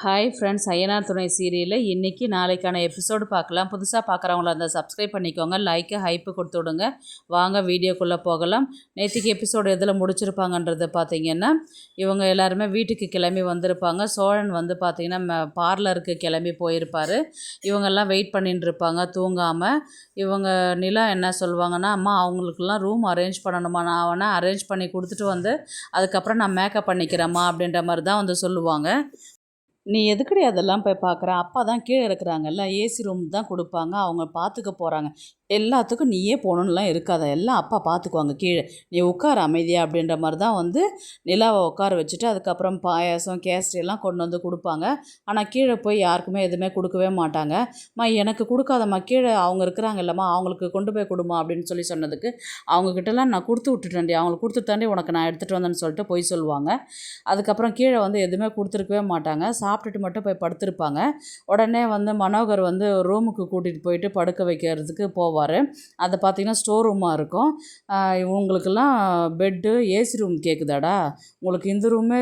Hi friends, Ayyanar துணை சீரியலில் இன்றைக்கி நாளைக்கான எபிசோடு பார்க்கலாம். புதுசாக பார்க்குறவங்கள அந்த சப்ஸ்கிரைப் பண்ணிக்கோங்க, லைக்கு ஹைப்பு கொடுத்து விடுங்க. வாங்க வீடியோக்குள்ளே போகலாம். நேற்றுக்கு எபிசோடு எதில் முடிச்சிருப்பாங்கன்றது பார்த்திங்கன்னா, இவங்க எல்லாருமே வீட்டுக்கு கிளம்பி வந்திருப்பாங்க. சோழன் வந்து பார்த்திங்கன்னா பார்லருக்கு கிளம்பி போயிருப்பார். இவங்கெல்லாம் வெயிட் பண்ணிட்டு இருப்பாங்க தூங்காமல். இவங்க நிலா என்ன சொல்லுவாங்கன்னா, அம்மா அவங்களுக்குலாம் ரூம் அரேஞ்ச் பண்ணணுமா, நான் வேணால் அரேஞ்ச் பண்ணி கொடுத்துட்டு வந்து அதுக்கப்புறம் நான் மேக்கப் பண்ணிக்கிறேம்மா அப்படின்ற மாதிரி தான் வந்து சொல்லுவாங்க. நீ எதுக்குடி அதெல்லாம் போய் பார்க்குற? அப்பா தான் கீழே இருக்கிறாங்கல்ல, ஏசி ரூம் தான் கொடுப்பாங்க, அவங்க பார்த்துக்க போகிறாங்க. எல்லாத்துக்கும் நீயே போகணுன்னுலாம் இருக்காத, எல்லாம் அப்பா பார்த்துக்குவாங்க கீழே. நீ உட்கார அமைதியா அப்படின்ற மாதிரி தான் வந்து நிலாவை உட்கார வச்சுட்டு அதுக்கப்புறம் பாயாசம் கேசரி எல்லாம் கொண்டு வந்து கொடுப்பாங்க. ஆனால் கீழே போய் யாருக்குமே எதுவுமே கொடுக்கவே மாட்டாங்க. எனக்கு கொடுக்காதம்மா, கீழே அவங்க இருக்கிறாங்கல்லம்மா, அவங்களுக்கு கொண்டு போய் கொடுமா அப்படின்னு சொல்லி சொன்னதுக்கு, அவங்கக்கிட்டலாம் நான் கொடுத்து விட்டுட்டேன்டி, அவங்களுக்கு கொடுத்துட்டாண்டி உனக்கு நான் எடுத்துகிட்டு வந்தேன்னு சொல்லிட்டு போய் சொல்லுவாங்க. அதுக்கப்புறம் கீழே வந்து எதுவுமே கொடுத்துருக்கவே மாட்டாங்க. சாப்பிட்டுட்டு மட்டும் போய் படுத்திருப்பாங்க. உடனே வந்து மனோகர் வந்து ரூமுக்கு கூட்டிகிட்டு போயிட்டு படுக்க வைக்கிறதுக்கு போவார். அதை பார்த்திங்கன்னா ஸ்டோர் ரூமாக இருக்கும். இவங்களுக்கெல்லாம் பெட்டு ஏசி ரூம் கேட்குதாடா, உங்களுக்கு இந்த ரூமே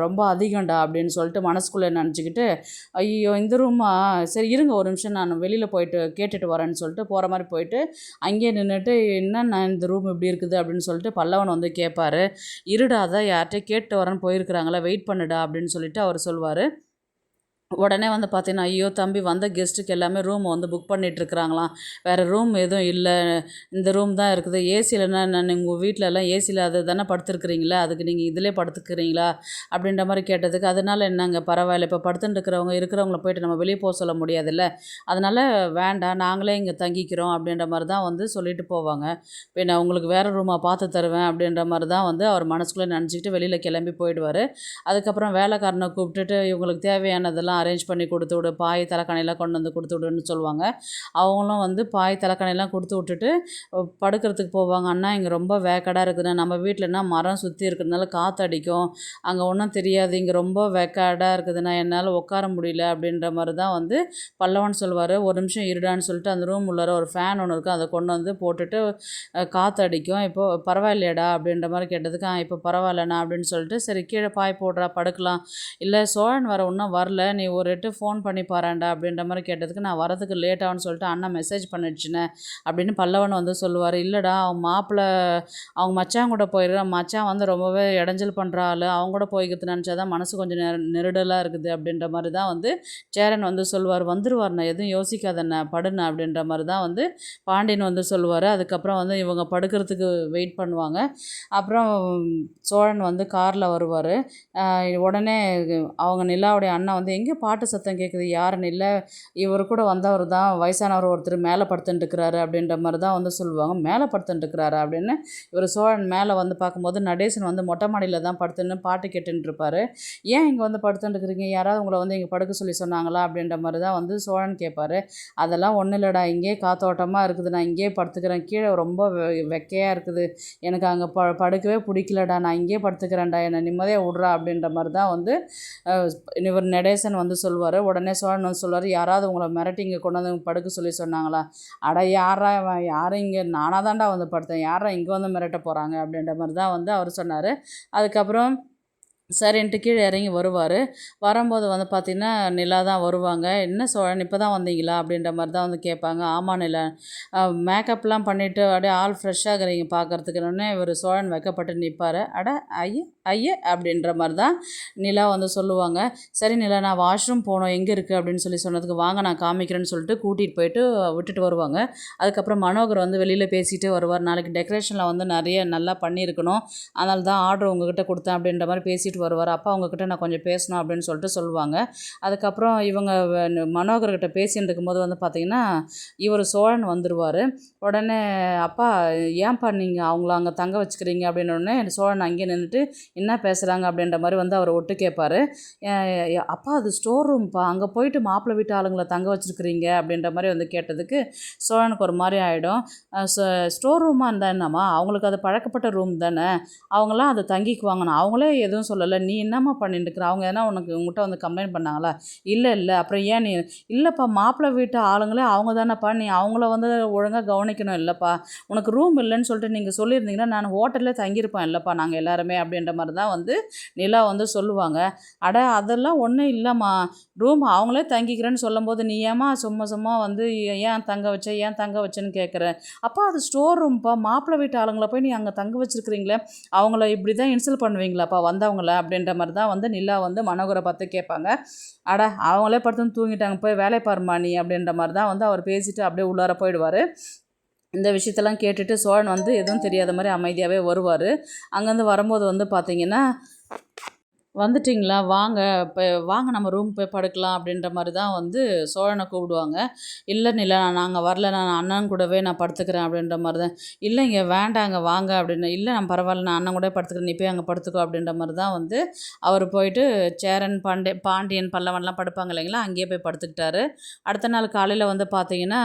ரொம்ப அதிகம்டா அப்படின்னு சொல்லிட்டு மனசுக்குள்ளே நினச்சிக்கிட்டு, ஐயோ இந்த ரூமா, சரி இருங்க ஒரு நிமிஷம் நான் வெளியில் போயிட்டு கேட்டுட்டு வரேன்னு சொல்லிட்டு போகிற மாதிரி போயிட்டு அங்கேயே நின்றுட்டு, என்னண்ணா இந்த ரூம் இப்படி இருக்குது அப்படின்னு சொல்லிட்டு பல்லவன் வந்து கேட்பார். இருடா, அதான் யார்கிட்ட கேட்டு வரேன்னு போயிருக்கிறாங்களா, வெயிட் பண்ணுடா அப்படின்னு சொல்லிட்டு அவர் சொல்வார். உடனே வந்து பார்த்தீங்கன்னா, ஐயோ தம்பி வந்த கெஸ்ட்டுக்கு எல்லாமே ரூம் வந்து புக் பண்ணிகிட்ருக்குறாங்களாம், வேறு ரூம் எதுவும் இல்லை, இந்த ரூம் தான் இருக்குது. ஏசிலன்னா நான் உங்கள் வீட்டிலலாம் ஏசியில் அது தானே படுத்துருக்குறீங்களா, அதுக்கு நீங்கள் இதிலே படுத்துக்கிறீங்களா அப்படின்ற மாதிரி கேட்டதுக்கு, அதனால் என்னங்க பரவாயில்ல, இப்போ படுத்துட்டு இருக்கிறவங்கள போயிட்டு நம்ம வெளியே போக சொல்ல முடியாதுல்ல, அதனால் வேண்டாம் நாங்களே இங்கே தங்கிக்கிறோம் அப்படின்ற மாதிரி தான் வந்து சொல்லிட்டு போவாங்க. இப்போ நான் உங்களுக்கு வேறு ரூமாக பார்த்து தருவேன் அப்படின்ற மாதிரி தான் வந்து அவர் மனசுக்குள்ளே நினச்சிக்கிட்டு வெளியில் கிளம்பி போயிடுவார். அதுக்கப்புறம் வேலைக்காரனை கூப்பிட்டுட்டு இவங்களுக்கு தேவையானதெல்லாம் அரேஞ்ச் பண்ணி கொடுத்து விடு, பாய் தலைக்கணையெல்லாம் கொண்டு வந்து கொடுத்து விடுன்னு சொல்லுவாங்க. அவங்களும் வந்து பாய் தலைக்கணையெல்லாம் கொடுத்து விட்டுட்டு படுக்கிறதுக்கு போவாங்க. அண்ணா இங்கே ரொம்ப வேக்காடாக இருக்குதுண்ணா, நம்ம வீட்டிலனா மரம் சுற்றி இருக்கிறதுனால காற்று அடிக்கும், அங்கே ஒன்றும் தெரியாது, இங்கே ரொம்ப வேக்காடாக இருக்குதுண்ணா, என்னால் உட்கார முடியல அப்படின்ற மாதிரி தான் வந்து பல்லவன் சொல்லுவார். ஒரு நிமிஷம் இருடான்னு சொல்லிட்டு அந்த ரூம் உள்ளார ஒரு ஃபேன் ஒன்று இருக்கும், அதை கொண்டு வந்து போட்டுட்டு காற்று அடிக்கும், இப்போது பரவாயில்லையாடா அப்படின்ற மாதிரி கேட்டதுக்கு, இப்போ பரவாயில்லண்ணா அப்படின்னு சொல்லிட்டு, சரி கீழே பாய் போடுறா படுக்கலாம், இல்லை சோழன் வர இன்னும் வரல, நீ ஒரு எட்டு ஃபோன் பண்ணி பாராண்டா அப்படின்ற மாதிரி கேட்டதுக்கு, நான் வரதுக்கு லேட் ஆகும்னு சொல்லிட்டு அண்ணன் மெசேஜ் பண்ணிடுச்சுனே அப்படின்னு பல்லவன் வந்து சொல்லுவார். இல்லைடா, அவங்க மாப்பிள்ளை அவங்க மச்சான் கூட போயிடுறான், மச்சான் வந்து ரொம்பவே இடைஞ்சல் பண்ணுற ஆள், அவங்க கூட போய்க்கிறது நினச்சா தான் மனசு கொஞ்சம் நெருடலாக இருக்குது அப்படின்ற மாதிரி தான் வந்து சேரன் வந்து சொல்லுவார். வந்துடுவார்ண்ணா, எதுவும் யோசிக்காதண்ணா, படுண்ணா அப்படின்ற மாதிரி தான் வந்து பாண்டியன் வந்து சொல்லுவார். அதுக்கப்புறம் வந்து இவங்க படுக்கிறதுக்கு வெயிட் பண்ணுவாங்க. அப்புறம் சோழன் வந்து காரில் வருவார். உடனே அவங்க நிலாவுடைய அண்ணன் வந்து, எங்கே பாட்டு சத்தம் கேட்குது, யாருன்னு, இல்லை இவர் கூட வந்தவர் தான் வயசானவர் ஒருத்தர் மேலே படுத்துட்டுருக்கிறாரு அப்படின்ற மாதிரி தான் வந்து சொல்லுவாங்க. மேலே படுத்துட்டுருக்கிறாரு அப்படின்னு இவர் சோழன் மேலே வந்து பார்க்கும்போது நடேசன் வந்து மொட்டை மாடியில் தான் படுத்துன்னு பாட்டு கேட்டுன்னு இருப்பார். ஏன் இங்கே வந்து படுத்துட்டுருக்கிறீங்க, யாராவது உங்களை வந்து இங்கே படுக்க சொல்லி சொன்னாங்களா அப்படின்ற மாதிரி தான் வந்து சோழன் கேட்பார். அதெல்லாம் ஒன்றும் இல்லைடா, இங்கேயே காத்தோட்டமாக இருக்குது, நான் இங்கேயே படுத்துக்கிறேன், கீழே ரொம்ப வெக்கையாக இருக்குது, எனக்கு அங்கே படுக்கவே பிடிக்கலடா, நான் இங்கேயே படுத்துக்கிறேன்டா, என்னை நிம்மதியாக விட்றா அப்படின்ற மாதிரி தான் வந்து இவர் நடேசன் வந்து சொல்லுவார். உடனே சோழன் வந்து சொல்லுவார், யாராவது உங்களை மிரட்டி இங்கே கொண்டு வந்து படுக்க சொல்லி சொன்னாங்களா, அட யாரா யாரும் இங்கே, நானாக தான்டா வந்து படுத்தேன், யாரா இங்கே வந்து மிரட்ட போகிறாங்க அப்படின்ற மாதிரி தான் வந்து அவர் சொன்னார். அதுக்கப்புறம் சரின்ட்டு கீழே இறங்கி வருவார். வரும்போது வந்து பார்த்திங்கன்னா நிலா தான் வருவாங்க. என்ன சோழன் இப்போ தான் வந்தீங்களா அப்படின்ற மாதிரி தான் வந்து கேட்பாங்க. ஆமாம் நிலா, மேக்கப்லாம் பண்ணிவிட்டு அப்படியே ஆள் ஃப்ரெஷ்ஷாகிறீங்க பார்க்குறதுக்குன்னே இவர் சோழன் வெக்கப்பட்டு நிற்பார். அட ஐய ஐய அப்படின்ற மாதிரி தான் நிலா வந்து சொல்லுவாங்க. சரி நிலா, நான் வாஷ்ரூம் போகணும், எங்கே இருக்குது அப்படின்னு சொல்லி சொன்னதுக்கு, வாங்க நான் காமிக்கிறேன்னு சொல்லிட்டு கூட்டிகிட்டு போயிட்டு விட்டுட்டு வருவாங்க. அதுக்கப்புறம் மனோகர் வந்து வெளியில் பேசிகிட்டே வருவார். நாளைக்கு டெக்கரேஷனில் வந்து நிறைய நல்லா பண்ணியிருக்கணும், அதனால தான் ஆர்டர் உங்ககிட்ட கொடுத்தேன் அப்படின்ற மாதிரி பேசிட்டு வருவார். அப்பா அவங்கக்கிட்ட நான் கொஞ்சம் பேசணும் அப்படின்னு சொல்லிட்டு சொல்லுவாங்க. அதுக்கப்புறம் இவங்க மனோகர்கிட்ட பேசின்னு இருக்கும்போது வந்து பார்த்திங்கன்னா இவர் சோழன் வந்துடுவார். உடனே அப்பா ஏன்ப்பா நீங்கள் அவங்கள அங்கே தங்க வச்சுக்கிறீங்க அப்படின்னோடனே சோழன் அங்கேயே நின்றுட்டு என்ன பேசுகிறாங்க அப்படின்ற மாதிரி வந்து அவர் ஒட்டு கேட்பார். அப்பா அது ஸ்டோர் ரூம்ப்பா, அங்கே போயிட்டு மாப்பிள்ளை வீட்டு ஆளுங்களை தங்க வச்சுருக்கிறீங்க அப்படின்ற மாதிரி வந்து கேட்டதுக்கு சோழனுக்கு ஒரு மாதிரி ஆகிடும். ஸ்டோர் ரூமாக இருந்தால் என்னம்மா, அவங்களுக்கு அது பழக்கப்பட்ட ரூம் தானே, அவங்களாம் அதை தங்கிக்குவாங்கண்ணா, அவங்களே எதுவும் சொல்லலை, நீ என்னம்மா பண்ணிட்டு இருக்கிற, அவங்க எதனா உங்கள்கிட்ட வந்து கம்ப்ளைண்ட் பண்ணாங்களா, இல்லை அப்புறம் ஏன் நீ, இல்லைப்பா மாப்பிள்ளை வீட்டு ஆளுங்களே அவங்க தானேப்பா, நீ அவங்கள வந்து ஒழுங்காக கவனிக்கணும் இல்லைப்பா, உனக்கு ரூம் இல்லைன்னு சொல்லிட்டு நீங்கள் சொல்லியிருந்தீங்கன்னா நான் ஹோட்டலில் தங்கியிருப்பேன் இல்லைப்பா நாங்கள் எல்லாருமே அப்படின்ற மாதிரி மாதிரி தான் வந்து நிலா வந்து சொல்லுவாங்க. அட அதெல்லாம் ஒன்றும் இல்லைம்மா, ரூம் அவங்களே தங்கிக்கிறேன்னு சொல்லும்போது நீ ஏம்மா சும்மா சும்மா வந்து ஏன் தங்க வச்சேன்னு கேட்குற. அப்பா அது ஸ்டோர் ரூம்ப்பா, மாப்பிள்ளை வீட்டு ஆளுங்களை போய் நீ அங்கே தங்க வச்சுருக்கிறீங்களே, அவங்கள இப்படி தான் இன்சல்ட் பண்ணுவீங்களாப்பா வந்தவங்கள அப்படின்ற மாதிரி தான் வந்து நிலா வந்து மனோகரை பார்த்து கேட்பாங்க. அட அவங்களே படுத்துன்னு தூங்கிட்டாங்க, போய் வேலை பாருமா நீ அப்படின்ற மாதிரி தான் வந்து அவர் பேசிட்டு அப்படியே உள்ளார போயிடுவார். இந்த விஷயத்தெல்லாம் கேட்டுட்டு சோழன் வந்து எதுவும் தெரியாத மாதிரி அமைதியாகவே வருவார். அங்கேருந்து வரும்போது வந்து பார்த்திங்கன்னா, வந்துட்டிங்களா வாங்க, இப்போ வாங்க நம்ம ரூம் போய் படுக்கலாம் அப்படின்ற மாதிரி தான் வந்து சோழனை கூப்பிடுவாங்க. இல்லை நிலா நாங்கள் வரல, நான் அண்ணன் கூடவே நான் படுத்துக்கிறேன் அப்படின்ற மாதிரி தான். இல்லைங்க வேண்டாங்க வாங்க அப்படின்னு. இல்லை நான் பரவாயில்ல, நான் அண்ணன் கூட படுத்துக்கிறேன், நீ போய் அங்கே படுத்துக்கோ அப்படின்ற மாதிரி தான் வந்து அவர் போயிட்டு சேரன் பாண்டியன் பல்லவன்லாம் படுப்பாங்க இல்லைங்களா, அங்கேயே போய் படுத்துக்கிட்டாரு. அடுத்த நாள் காலையில் வந்து பார்த்தீங்கன்னா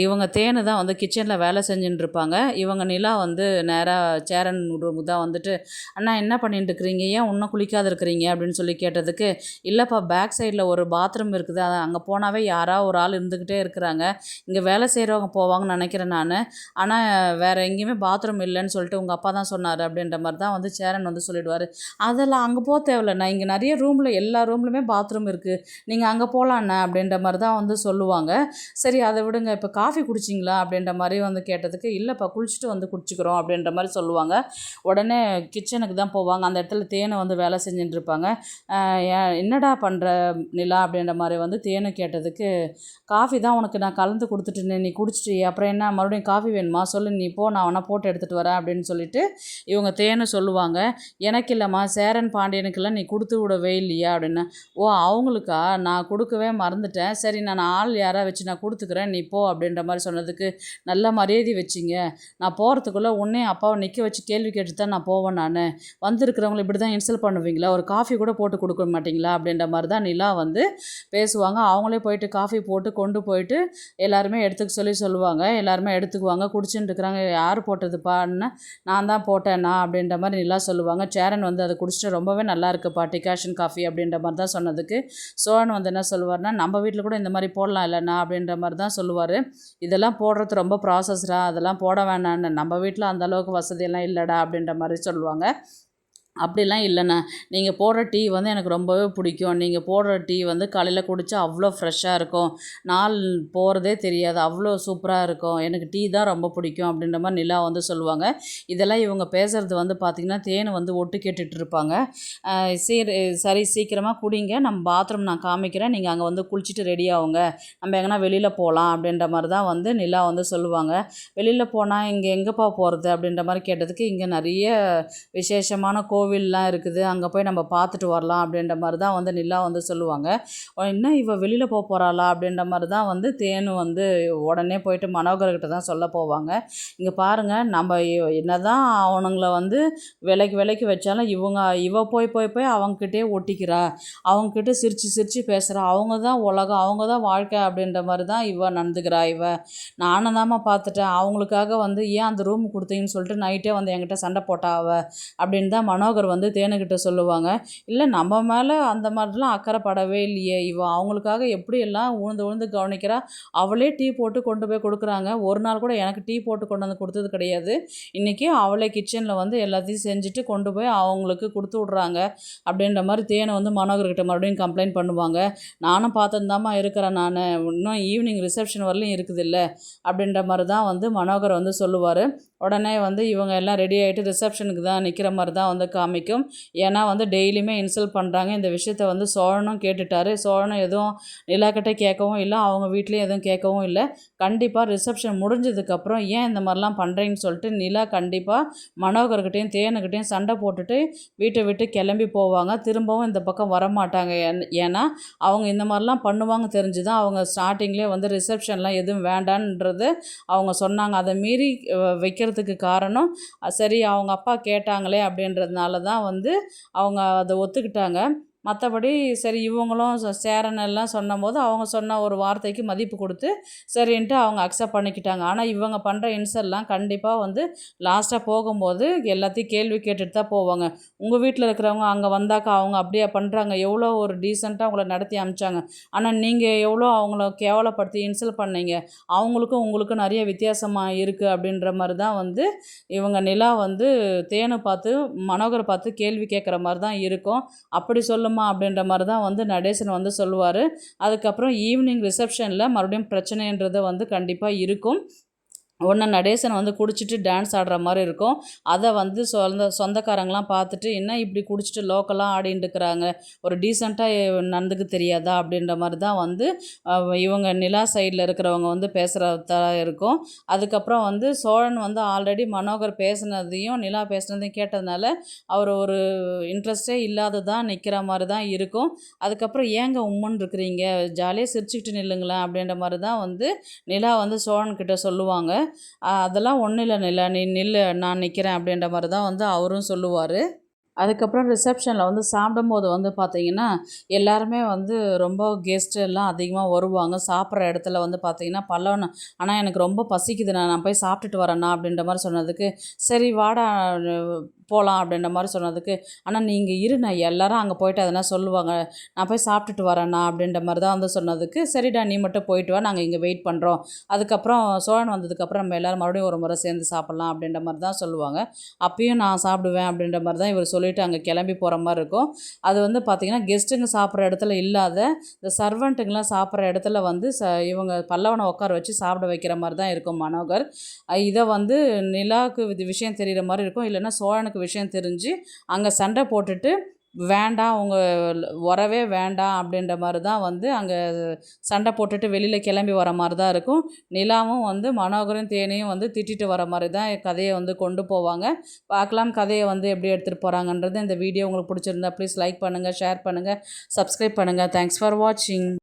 இவங்க தேனு தான் வந்து கிச்சனில் வேலை செஞ்சுட்டு இருப்பாங்க. இவங்க நிலா வந்து நேராக சேரன் ரூமுக்கு தான் வந்துட்டு, அண்ணா என்ன பண்ணிட்டு இருக்கிறீங்க, ஏன் இன்னும் குளிக்காத இருக்கிறீங்க அப்படின்னு சொல்லி கேட்டதுக்கு, இல்லைப்பா பேக் சைடில் ஒரு பாத்ரூம் இருக்குது, அங்கே போனாவே யாராவது ஒரு ஆள் இருந்துக்கிட்டே இருக்கிறாங்க, இங்கே வேலை செய்கிறவங்க போவாங்கன்னு நினைக்கிறேன் நான், ஆனால் வேறு எங்கேயுமே பாத்ரூம் இல்லைன்னு சொல்லிட்டு உங்கள் அப்பா தான் சொன்னார் அப்படின்ற மாதிரி தான் வந்து சேரன் வந்து சொல்லிடுவார். அதெல்லாம் அங்கே போக தேவையில்லைண்ணா, இங்கே நிறைய ரூமில் எல்லா ரூம்லையுமே பாத்ரூம் இருக்குது, நீங்கள் அங்கே போகலாண்ணா அப்படின்ற மாதிரி தான் வந்து சொல்லுவாங்க. சரி அதை விடுங்க, இப்போ காஃபி குடிச்சிங்களா அப்படின்ற மாதிரி வந்து கேட்டதுக்கு, இல்லைப்பா குளிச்சுட்டு வந்து குடிச்சிக்கிறோம் அப்படின்ற மாதிரி சொல்லுவாங்க. உடனே கிச்சனுக்கு தான் போவாங்க. அந்த இடத்துல தேனை வந்து வேலை செஞ்சுட்டு இருப்பாங்க. என்னடா பண்ணுற நிலா அப்படின்ற மாதிரி வந்து தேனு கேட்டதுக்கு, காஃபி தான் உனக்கு நான் கலந்து கொடுத்துட்டேன், நீ குடிச்சிட்டு அப்புறம் என்ன மறுபடியும் காஃபி வேணுமா சொல்லு, நீ போ நான் வேணா போட்டு எடுத்துகிட்டு வரேன் அப்படின்னு சொல்லிட்டு இவங்க தேனு சொல்லுவாங்க. எனக்கு இல்லைம்மா சேரன் பாண்டியனுக்கெல்லாம் நீ கொடுத்து விடவே இல்லையா அப்படின்னு. ஓ அவங்களுக்கா, நான் கொடுக்கவே மறந்துட்டேன், சரி நான் ஆள் யாராக வச்சு நான் கொடுத்துக்கிறேன் நீ போ அப்படின்ற மாதிரி சொன்னதுக்கு, நல்ல மரியாதை வச்சிங்க, நான் போகிறதுக்குள்ளே உன்னையும் அப்பாவை நிற்க வச்சு கேள்வி கேட்டு தான் நான் போவேன், நான் வந்திருக்கிறவங்களை இப்படி தான் இன்சல்ட் பண்ணுவீங்களா, ஒரு காஃபி கூட போட்டு கொடுக்க மாட்டிங்களா அப்படின்ற மாதிரி தான் நிலா வந்து பேசுவாங்க. அவங்களே போயிட்டு காஃபி போட்டு கொண்டு போயிட்டு எல்லாருமே எடுத்துக்க சொல்லுவாங்க. எல்லாருமே எடுத்துக்குவாங்க. குடிச்சுட்டு இருக்கிறாங்க. யார் போட்டதுப்பான்னு, நான் தான் போட்டேன்னா அப்படின்ற மாதிரி நிலா சொல்லுவாங்க. சேரன் வந்து அதை குடிச்சிட்டு ரொம்பவே நல்லா இருக்குப்பா டிகாஷன் காஃபி அப்படின்ற மாதிரி தான் சொன்னதுக்கு, சோழன் வந்து என்ன சொல்லுவார்னா, நம்ம வீட்டில் கூட இந்த மாதிரி போடலாம் இல்லைண்ணா அப்படின்ற மாதிரி தான் சொல்லுவார். இதெல்லாம் போடுறது ரொம்ப ப்ராசஸ்ரா, அதெல்லாம் போட வேணான்னு, நம்ம வீட்டில் அந்தளவுக்கு வசதியெல்லாம் இல்லைடா அப்படின்ற மாதிரி சொல்லுவாங்க. அப்படிலாம் இல்லைண்ணா, நீங்கள் போடுற டீ வந்து எனக்கு ரொம்பவே பிடிக்கும், நீங்கள் போடுற டீ வந்து காலையில் குடித்தா அவ்வளோ ஃப்ரெஷ்ஷாக இருக்கும், நாள் போகிறதே தெரியாது, அவ்வளோ சூப்பராக இருக்கும், எனக்கு டீ தான் ரொம்ப பிடிக்கும் அப்படின்ற மாதிரி நிலா வந்து சொல்லுவாங்க. இதெல்லாம் இவங்க பேசுகிறது வந்து பார்த்திங்கன்னா தேன் வந்து ஒட்டு கேட்டுட்டு இருப்பாங்க. சரி சீக்கிரமாக குடிங்க, நம்ம பாத்ரூம் நான் காமிக்கிறேன், நீங்கள் அங்கே வந்து குளிச்சுட்டு ரெடி ஆகுங்க, நம்ம எங்கன்னா வெளியில் போகலாம் அப்படின்ற மாதிரி தான் வந்து நிலா வந்து சொல்லுவாங்க. வெளியில் போனால் இங்கே எங்கேப்பா போகிறது அப்படின்ற மாதிரி கேட்டதுக்கு, இங்கே நிறைய விசேஷமான கோவில்லாம் இருக்குது, அங்கே போய் நம்ம பார்த்துட்டு வரலாம் அப்படின்ற மாதிரி தான் வந்து நிலா வந்து சொல்லுவாங்க. இன்னும் இவள் வெளியில் போகிறாளா அப்படின்ற மாதிரி தான் வந்து தேனு வந்து உடனே போயிட்டு மனோகர்கிட்ட தான் சொல்ல போவாங்க. இங்கே பாருங்கள், நம்ம என்ன தான் அவனுங்களை வந்து விலைக்கு வச்சாலும் இவ போய் அவங்கக்கிட்டே ஒட்டிக்கிறா, அவங்கக்கிட்ட சிரித்து பேசுகிறா, அவங்க தான் உலகம், அவங்க தான் வாழ்க்கை அப்படின்ற மாதிரி தான் இவ நடந்துக்கிறா. நானும் தாம்மா பார்த்துட்டேன், அவங்களுக்காக வந்து ஏன் அந்த ரூம் கொடுத்தீங்கன்னு சொல்லிட்டு நைட்டே வந்து என்கிட்ட சண்டை போட்டா அப்படின்னு தான் மனோகர் வந்து தேனுக்கிட்ட சொல்லுவாங்க. இல்லை நம்ம மேலே அந்த மாதிரிலாம் அக்கறைப்படவே இல்லையே, அவங்களுக்காக எப்படியெல்லாம் உழுந்து கவனிக்கிறா, அவளே டீ போட்டு கொண்டு போய் கொடுக்குறாங்க, ஒரு நாள் கூட எனக்கு டீ போட்டு கொண்டு வந்து கொடுத்தது கிடையாது, இன்றைக்கி அவளே கிச்சனில் வந்து எல்லாத்தையும் செஞ்சுட்டு கொண்டு போய் அவங்களுக்கு கொடுத்து விட்றாங்க அப்படின்ற மாதிரி தேனை வந்து மனோகர்கிட்ட மறுபடியும் கம்ப்ளைண்ட் பண்ணுவாங்க. நானும் பார்த்துருந்தாம்மா இருக்கிறேன், நான் இன்னும் ஈவினிங் ரிசப்ஷன் வரலையும் இருக்குது இல்லை அப்படின்ற மாதிரி தான் வந்து மனோகர் வந்து சொல்லுவார். உடனே வந்து இவங்க எல்லாம் ரெடி ஆகிட்டு ரிசப்ஷனுக்கு தான் நிற்கிற மாதிரி தான் வந்து காமிக்கும். ஏன்னா வந்து டெய்லியுமே இன்சல்ட் பண்ணுறாங்க. இந்த விஷயத்த வந்து சோழனும் கேட்டுட்டாரு. சோழனும் எதுவும் நிலாக்கிட்ட கேட்கவும் இல்லை, அவங்க வீட்லேயும் எதுவும் கேட்கவும் இல்லை. கண்டிப்பாக ரிசப்ஷன் முடிஞ்சதுக்கப்புறம் ஏன் இந்த மாதிரிலாம் பண்ணுறீங்கன்னு சொல்லிட்டு நிலா கண்டிப்பாக மனோகர்கிட்டையும் தேனுக்கிட்டையும் சண்டை போட்டுட்டு வீட்டை விட்டு கிளம்பி போவாங்க. திரும்பவும் இந்த பக்கம் வரமாட்டாங்க. ஏன்னா அவங்க இந்த மாதிரிலாம் பண்ணுவாங்க தெரிஞ்சு தான் அவங்க ஸ்டார்டிங்லேயே வந்து ரிசப்ஷன்லாம் எதுவும் வேண்டான்றது அவங்க சொன்னாங்க. அதை மீறி வைக்கிறதுக்கு காரணம் சரி அவங்க அப்பா கேட்டாங்களே அப்படின்றதுனால தான் வந்து அவங்க அதை ஒத்துக்கிட்டாங்க. மற்றபடி சரி இவங்களும் சேரன் எல்லாம் சொன்னபோது அவங்க சொன்ன ஒரு வார்த்தைக்கு மதிப்பு கொடுத்து சரின்ட்டு அவங்க அக்செப்ட் பண்ணிக்கிட்டாங்க. ஆனால் இவங்க பண்ணுற இன்சல்லாம் கண்டிப்பாக வந்து லாஸ்ட்டாக போகும்போது எல்லாத்தையும் கேள்வி கேட்டுட்டு தான் போவாங்க. உங்கள் வீட்டில் இருக்கிறவங்க அங்கே வந்தாக்கா அவங்க அப்படியே பண்ணுறாங்க, எவ்வளோ ஒரு டீசெண்டாக அவங்கள நடத்தி அனுப்பிச்சாங்க, ஆனால் நீங்கள் எவ்வளோ அவங்கள கேவலப்படுத்தி இன்சல்ட் பண்ணீங்க, அவங்களுக்கும் உங்களுக்கும் நிறைய வித்தியாசமாக இருக்குது அப்படின்ற மாதிரி தான் வந்து இவங்க நிலா வந்து தேனை பார்த்து மனோகரை பார்த்து கேள்வி கேட்குற மாதிரி தான் இருக்கும். அப்படி சொல்லுமா அப்படின்ற மாதிரி தான் வந்து நடேசன் வந்து சொல்லுவார். அதுக்கப்புறம் ஈவினிங் ரிசப்ஷனில் மறுபடியும் பிரச்சனைன்றது வந்து கண்டிப்பாக இருக்கும். ஒன்று நடேசன் வந்து குடிச்சிட்டு டான்ஸ் ஆடுற மாதிரி இருக்கும். அதை வந்து சொந்தக்காரங்களாம் பார்த்துட்டு என்ன இப்படி குடிச்சிட்டு லோக்கலாக ஆடின்னு இருக்கிறாங்க, ஒரு டீசெண்டாக நடந்துக்க தெரியாதா அப்படின்ற மாதிரி தான் வந்து இவங்க நிலா சைடில் இருக்கிறவங்க வந்து பேசுகிறதா இருக்கும். அதுக்கப்புறம் வந்து சோழன் வந்து ஆல்ரெடி மனோகர் பேசுனதையும் நிலா பேசுனதையும் கேட்டதுனால அவர் ஒரு இன்ட்ரெஸ்டே இல்லாததான் நிற்கிற மாதிரி தான் இருக்கும். அதுக்கப்புறம் ஏங்க உம்முன்னு இருக்கிறீங்க, ஜாலியாக சிரிச்சுக்கிட்டு நில்லுங்களேன் அப்படின்ற மாதிரி தான் வந்து நிலா வந்து சோழன்கிட்ட சொல்லுவாங்க. அதெல்லாம் ஒன்றும் இல்லை நிலா, நீ நில்லு, நான் நிற்கிறேன் அப்படின்ற மாதிரி தான் வந்து அவரும் சொல்லுவார். அதுக்கப்புறம் ரிசப்ஷனில் வந்து சாப்பிடும்போது வந்து பார்த்திங்கன்னா எல்லாருமே வந்து ரொம்ப கெஸ்ட்டு எல்லாம் அதிகமாக வருவாங்க. சாப்பிட்ற இடத்துல வந்து பார்த்திங்கன்னா பல்லவன் ஆனால் எனக்கு ரொம்ப பசிக்குதுண்ணா, நான் போய் சாப்பிட்டுட்டு வரேண்ணா அப்படின்ற மாதிரி சொன்னதுக்கு, சரி வாடா போகலாம் அப்படின்ற மாதிரி சொன்னதுக்கு, ஆனால் நீங்கள் இருண்ணா, எல்லோரும் அங்கே போயிட்டு அதெல்லாம் சொல்லுவாங்க, நான் போய் சாப்பிட்டுட்டு வரேண்ணா அப்படின்ற மாதிரி தான் வந்து சொன்னதுக்கு, சரிடா நீ மட்டும் போயிட்டு வா, நாங்கள் இங்கே வெயிட் பண்ணுறோம், அதுக்கப்புறம் சோழன் வந்ததுக்கப்புறம் நம்ம எல்லோரும் மறுபடியும் ஒரு முறை சேர்ந்து சாப்பிட்லாம் அப்படின்ற மாதிரி தான் சொல்லுவாங்க. அப்பயும் நான் சாப்பிடுவேன் அப்படின்ற மாதிரி தான் இவர் சொல்லிவிட்டு அங்கே கிளம்பி போகிற மாதிரி இருக்கும். அது வந்து பார்த்திங்கன்னா கெஸ்ட்டுங்க சாப்பிட்ற இடத்துல இல்லாத இந்த சர்வெண்ட்டுங்கெலாம் சாப்பிட்ற இடத்துல வந்து இவங்க பல்லவனை உட்கார வச்சு சாப்பிட வைக்கிற மாதிரி தான் இருக்கும் மனோகர். இதை வந்து நிலாவுக்கு இது விஷயம் தெரிகிற மாதிரி இருக்கும். இல்லைன்னா சோழனுக்கு விஷயம் தெரிஞ்சு அங்கே சண்டை போட்டுட்டு வேண்டாம், உங்கள் வரவே வேண்டாம் அப்படின்ற மாதிரி தான் வந்து அங்கே சண்டை போட்டுட்டு வெளியில் கிளம்பி வர மாதிரி தான் இருக்கும். நிலாவும் வந்து மனோகரும் தேனையும் வந்து திட்டிட்டு வர மாதிரி தான் கதையை வந்து கொண்டு போவாங்க. பார்க்கலாம் கதையை வந்து எப்படி எடுத்துகிட்டு போகிறாங்கன்றது. இந்த வீடியோ உங்களுக்கு பிடிச்சிருந்தா ப்ளீஸ் லைக் பண்ணுங்கள், ஷேர் பண்ணுங்கள், சப்ஸ்கிரைப் பண்ணுங்கள். தேங்க்ஸ் ஃபார் வாட்சிங்.